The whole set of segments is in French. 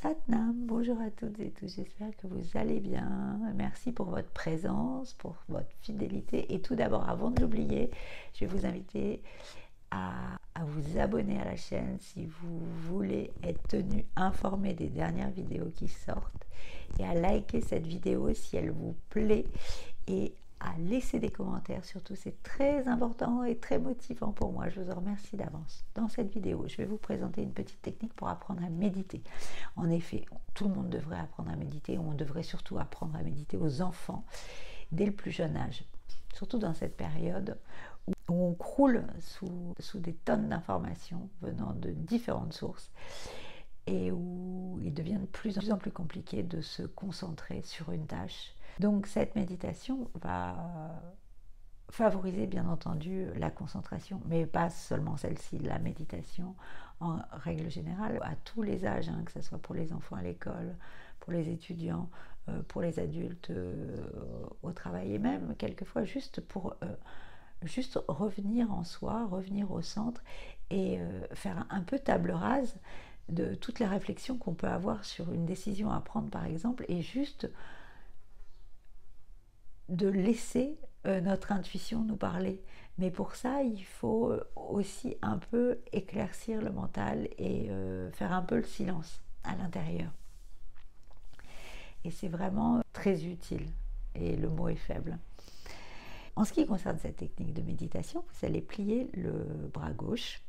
Satnam, bonjour à toutes et tous, j'espère que vous allez bien. Merci pour votre présence, pour votre fidélité. Et tout d'abord, avant de l'oublier, je vais vous inviter à vous abonner à la chaîne si vous voulez être tenu informé des dernières vidéos qui sortent et à liker cette vidéo si elle vous plaît et à laisser des commentaires. Surtout, c'est très important et très motivant pour moi. Je vous en remercie d'avance. Dans cette vidéo, je vais vous présenter une petite technique pour apprendre à méditer. En effet, tout le monde devrait apprendre à méditer. On devrait surtout apprendre à méditer aux enfants dès le plus jeune âge. Surtout dans cette période où on croule sous des tonnes d'informations venant de différentes sources et où il devient de plus en plus compliqué de se concentrer sur une tâche. Donc cette méditation va favoriser bien entendu la concentration, mais pas seulement celle-ci, la méditation en règle générale, à tous les âges, hein, que ce soit pour les enfants à l'école, pour les étudiants, pour les adultes au travail, et même quelquefois juste pour juste revenir en soi, revenir au centre et faire un peu table rase de toutes les réflexions qu'on peut avoir sur une décision à prendre par exemple, et juste de laisser notre intuition nous parler. Mais pour ça, il faut aussi un peu éclaircir le mental et faire un peu le silence à l'intérieur. Et c'est vraiment très utile, et le mot est faible. En ce qui concerne cette technique de méditation, vous allez plier le bras gauche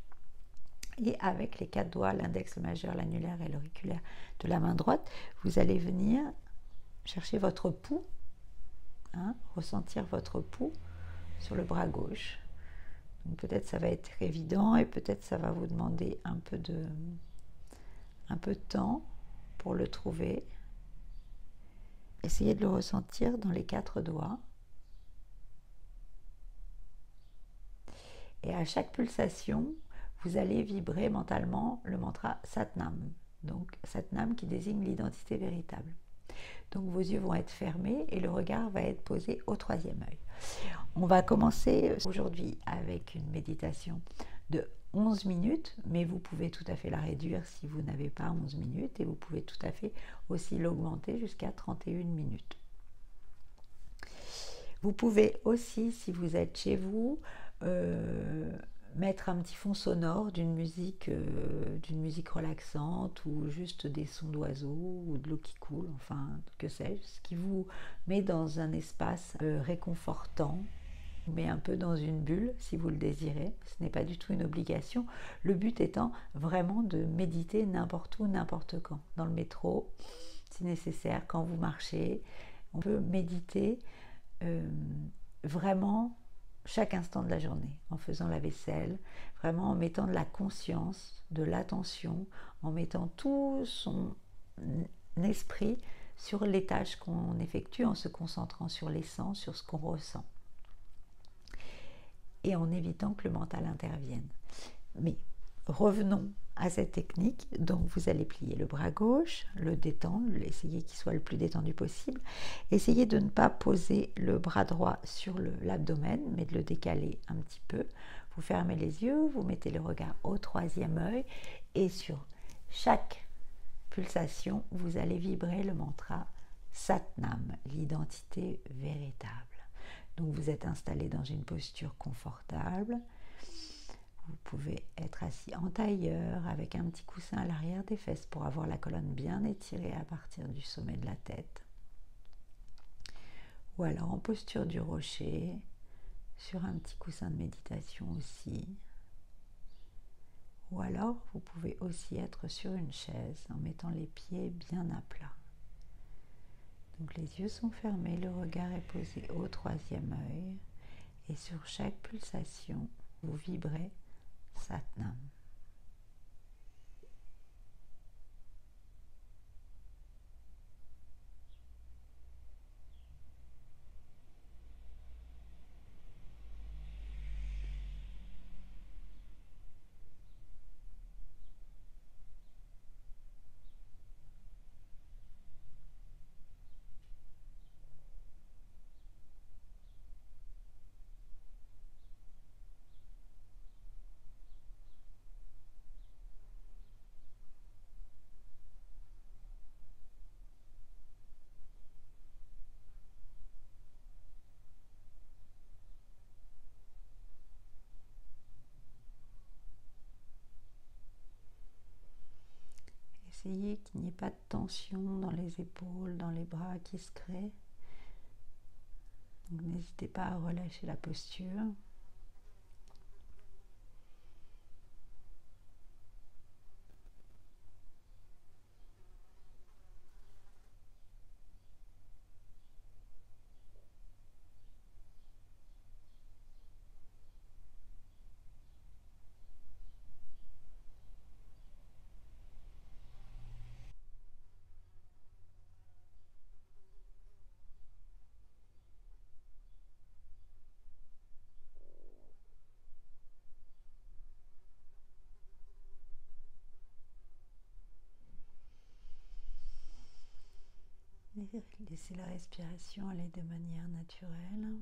et avec les 4 doigts, l'index, le majeur, l'annulaire et l'auriculaire de la main droite, vous allez venir chercher votre pouls, hein, ressentir votre pouls sur le bras gauche. Donc peut-être ça va être évident et peut-être ça va vous demander un peu de temps pour le trouver. Essayez de le ressentir dans les 4 doigts. Et à chaque pulsation, vous allez vibrer mentalement le mantra Satnam. Donc Satnam qui désigne l'identité véritable. Donc vos yeux vont être fermés et le regard va être posé au 3e œil. On va commencer aujourd'hui avec une méditation de 11 minutes, mais vous pouvez tout à fait la réduire si vous n'avez pas 11 minutes et vous pouvez tout à fait aussi l'augmenter jusqu'à 31 minutes. Vous pouvez aussi, si vous êtes chez vous, mettre un petit fond sonore d'une musique relaxante ou juste des sons d'oiseaux ou de l'eau qui coule, enfin que sais-je, ce qui vous met dans un espace réconfortant, vous met un peu dans une bulle si vous le désirez. Ce n'est pas du tout une obligation, le but étant vraiment de méditer n'importe où, n'importe quand, dans le métro si nécessaire, quand vous marchez. On peut méditer vraiment chaque instant de la journée, en faisant la vaisselle, vraiment en mettant de la conscience, de l'attention, en mettant tout son esprit sur les tâches qu'on effectue, en se concentrant sur les sens, sur ce qu'on ressent, et en évitant que le mental intervienne. Mais revenons à cette technique. Donc vous allez plier le bras gauche, le détendre, essayer qu'il soit le plus détendu possible. Essayez de ne pas poser le bras droit sur l'abdomen, mais de le décaler un petit peu. Vous fermez les yeux, vous mettez le regard au 3e œil et sur chaque pulsation, vous allez vibrer le mantra Satnam, l'identité véritable. Donc vous êtes installé dans une posture confortable. Vous pouvez être assis en tailleur avec un petit coussin à l'arrière des fesses pour avoir la colonne bien étirée à partir du sommet de la tête. Ou alors en posture du rocher, sur un petit coussin de méditation aussi. Ou alors vous pouvez aussi être sur une chaise en mettant les pieds bien à plat. Donc les yeux sont fermés, le regard est posé au 3e œil et sur chaque pulsation, vous vibrez Satnam. essayez qu'il n'y ait pas de tension dans les épaules, dans les bras qui se créent. Donc, n'hésitez pas à relâcher la posture. Et laissez la respiration aller de manière naturelle.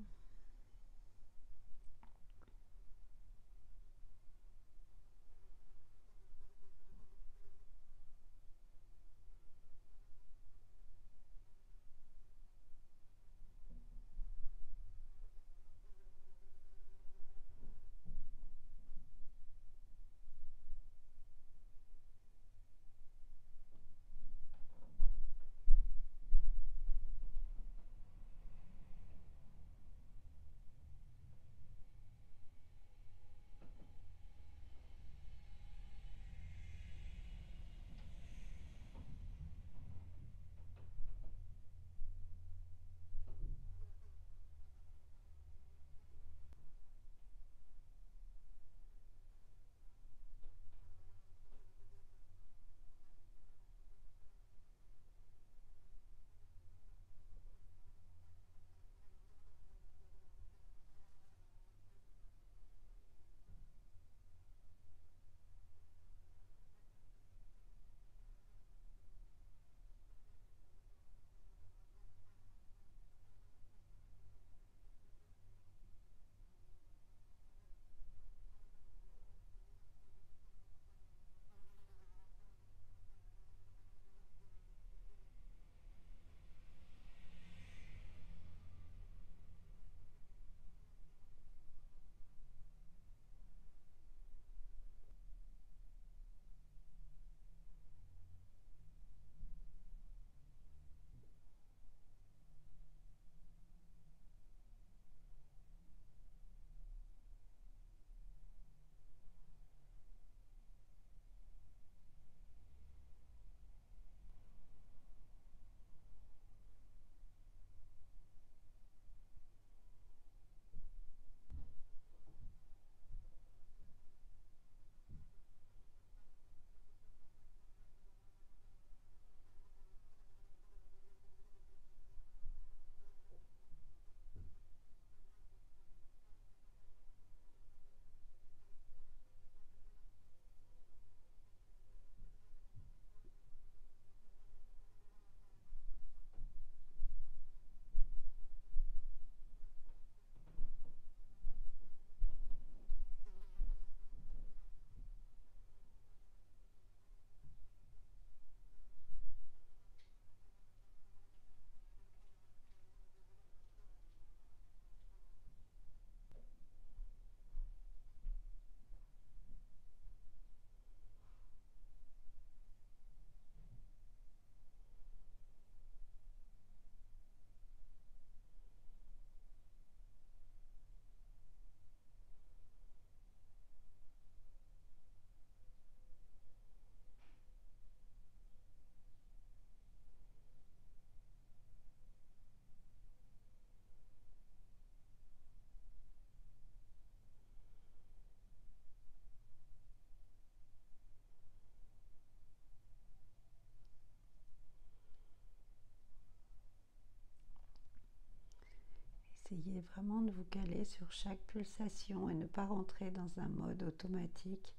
Essayez vraiment de vous caler sur chaque pulsation et ne pas rentrer dans un mode automatique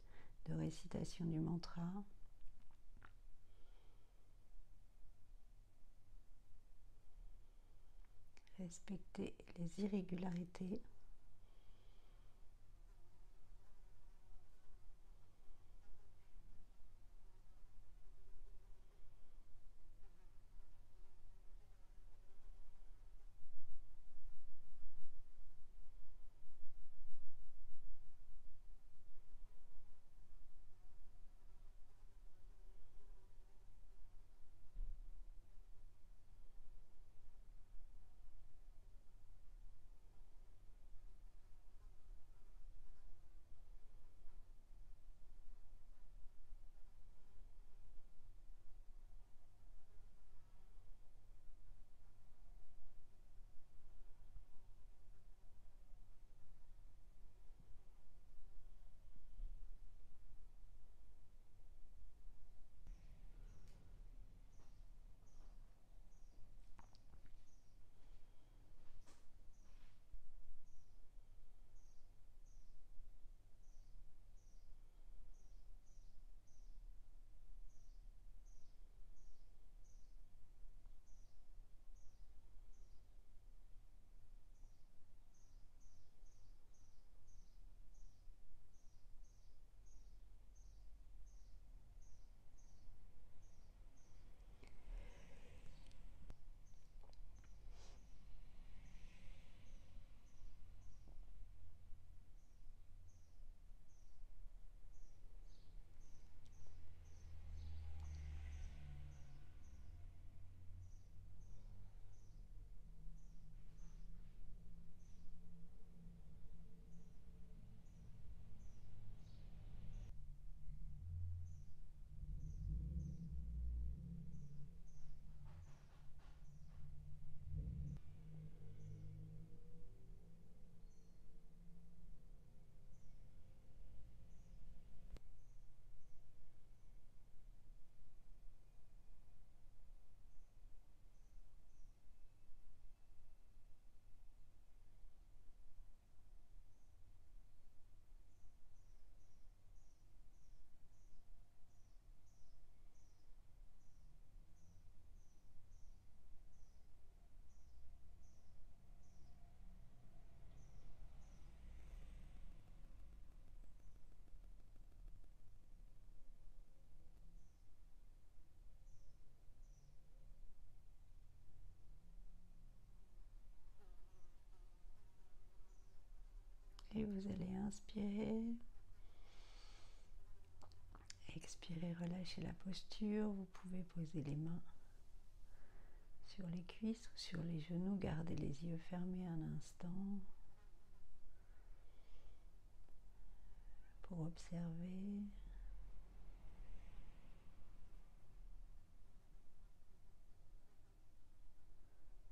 de récitation du mantra. Respectez les irrégularités. Inspirez. Expirez, relâchez la posture. Vous pouvez poser les mains sur les cuisses ou sur les genoux. Gardez les yeux fermés un instant pour observer.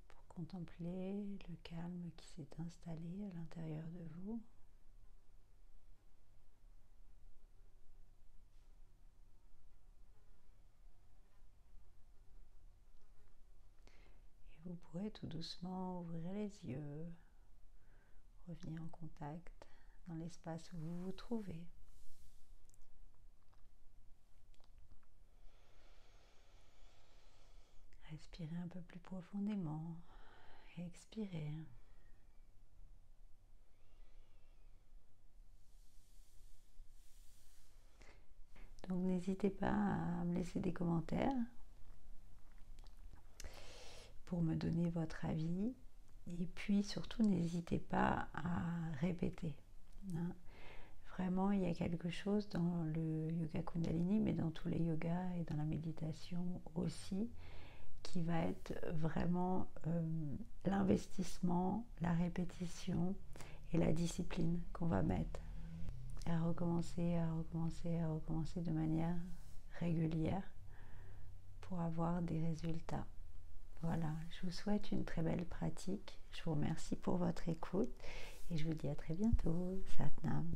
Pour contempler le calme qui s'est installé à l'intérieur de vous. Vous pourrez tout doucement ouvrir les yeux, revenir en contact dans l'espace où vous vous trouvez. Respirez un peu plus profondément et expirez. Donc n'hésitez pas à me laisser des commentaires pour me donner votre avis. Et puis surtout, n'hésitez pas à répéter. Vraiment, il y a quelque chose dans le yoga Kundalini, mais dans tous les yogas et dans la méditation aussi, qui va être vraiment l'investissement, la répétition et la discipline qu'on va mettre à recommencer, à recommencer, à recommencer de manière régulière pour avoir des résultats. Voilà, je vous souhaite une très belle pratique. Je vous remercie pour votre écoute et je vous dis à très bientôt. Satnam.